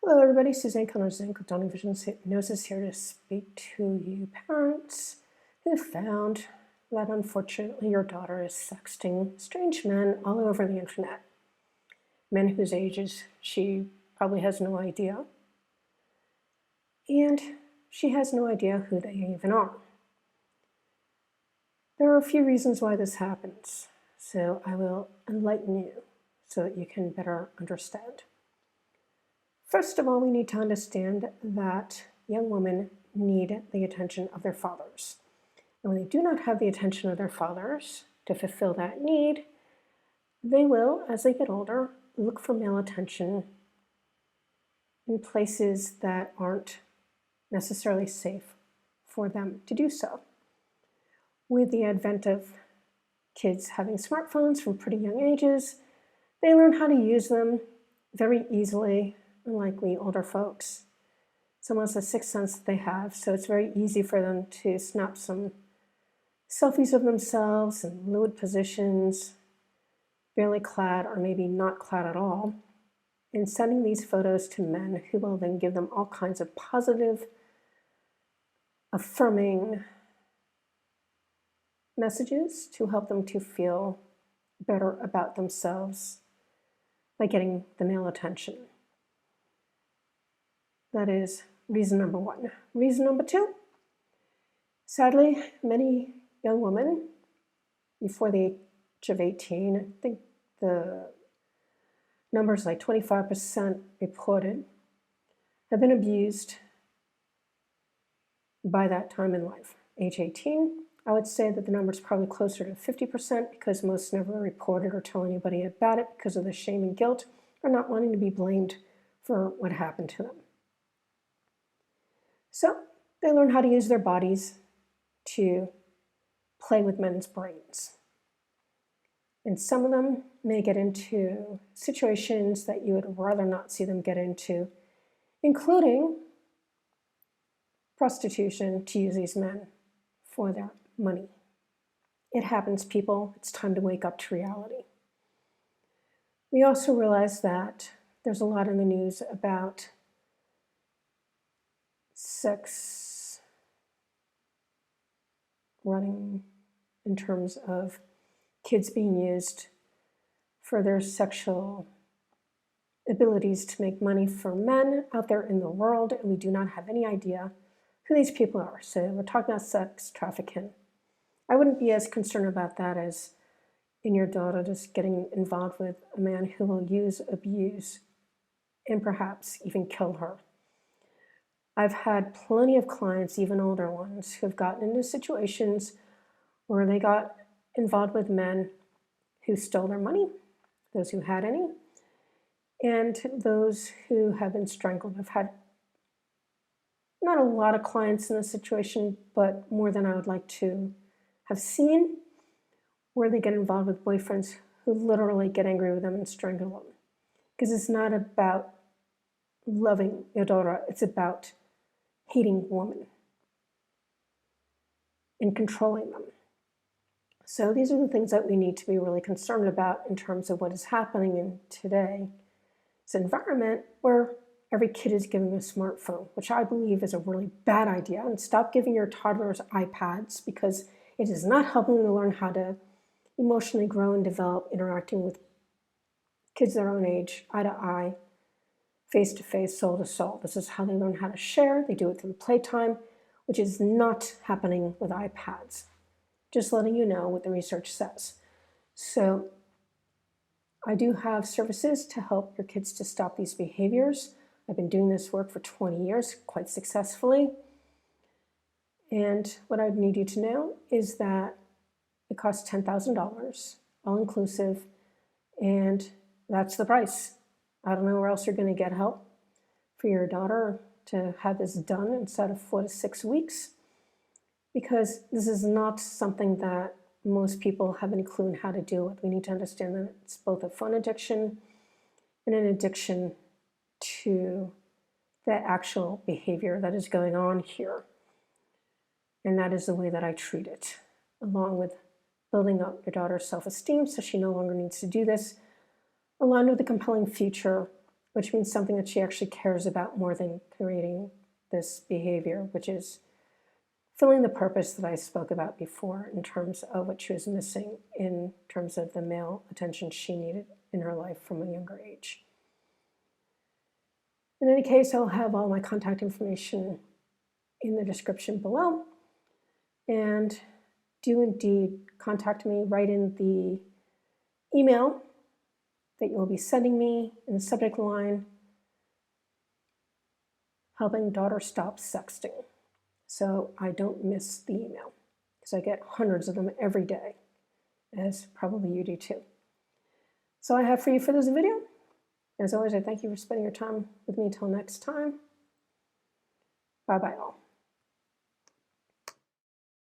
Hello everybody, Suzanne Kellner-Zinck with Dawning Visions Hypnosis here to speak to you parents who found that unfortunately your daughter is sexting strange men all over the internet. Men whose ages she probably has no idea. And she has no idea who they even are. There are a few reasons why this happens, so I will enlighten you so that you can better understand. First of all, we need to understand that young women need the attention of their fathers. And when they do not have the attention of their fathers to fulfill that need, they will, as they get older, look for male attention in places that aren't necessarily safe for them to do so. With the advent of kids having smartphones from pretty young ages, they learn how to use them very easily, unlike we older folks. It's almost a sixth sense that they have, so it's very easy for them to snap some selfies of themselves in lewd positions, barely clad or maybe not clad at all, and sending these photos to men who will then give them all kinds of positive, affirming messages to help them to feel better about themselves by getting the male attention. That is reason number one. Reason number two, sadly, many young women before the age of 18, I think the numbers like 25% reported, have been abused by that time in life. Age 18, I would say that the number is probably closer to 50% because most never reported or tell anybody about it because of the shame and guilt or not wanting to be blamed for what happened to them. So they learn how to use their bodies to play with men's brains. And some of them may get into situations that you would rather not see them get into, including prostitution to use these men for their money. It happens, people. It's time to wake up to reality. We also realize that there's a lot in the news about sex running in terms of kids being used for their sexual abilities to make money for men out there in the world, and we do not have any idea who these people are. So we're talking about sex trafficking. I wouldn't be as concerned about that as in your daughter just getting involved with a man who will use, abuse, and perhaps even kill her. I've had plenty of clients, even older ones, who've gotten into situations where they got involved with men who stole their money, those who had any, and those who have been strangled. I've had not a lot of clients in this situation, but more than I would like to have seen, where they get involved with boyfriends who literally get angry with them and strangle them. Because it's not about loving your daughter, it's about hating women and controlling them. So these are the things that we need to be really concerned about in terms of what is happening in today's environment where every kid is given a smartphone, which I believe is a really bad idea. And stop giving your toddlers iPads because it is not helping them to learn how to emotionally grow and develop, interacting with kids their own age, eye to eye, face to face, soul to soul. This is how they learn how to share. They do it through playtime, which is not happening with iPads. Just letting you know what the research says. So I do have services to help your kids to stop these behaviors. I've been doing this work for 20 years, quite successfully. And what I need you to know is that it costs $10,000, all inclusive, and that's the price. I don't know where else you're going to get help for your daughter to have this done inside of 4 to 6 weeks, because this is not something that most people have any clue on how to deal with. We need to understand that it's both a phone addiction and an addiction to the actual behavior that is going on here. And that is the way that I treat it, along with building up your daughter's self-esteem so she no longer needs to do this, along with a compelling future which means something that she actually cares about more than creating this behavior, which is filling the purpose that I spoke about before in terms of what she was missing in terms of the male attention she needed in her life from a younger age. In any case, I'll have all my contact information in the description below. And do indeed contact me, write in the email that you'll be sending me in the subject line, helping daughter stop sexting, so I don't miss the email, because I get hundreds of them every day, as probably you do too. So I have for you for this video. As always, I thank you for spending your time with me. Till next time, bye-bye all.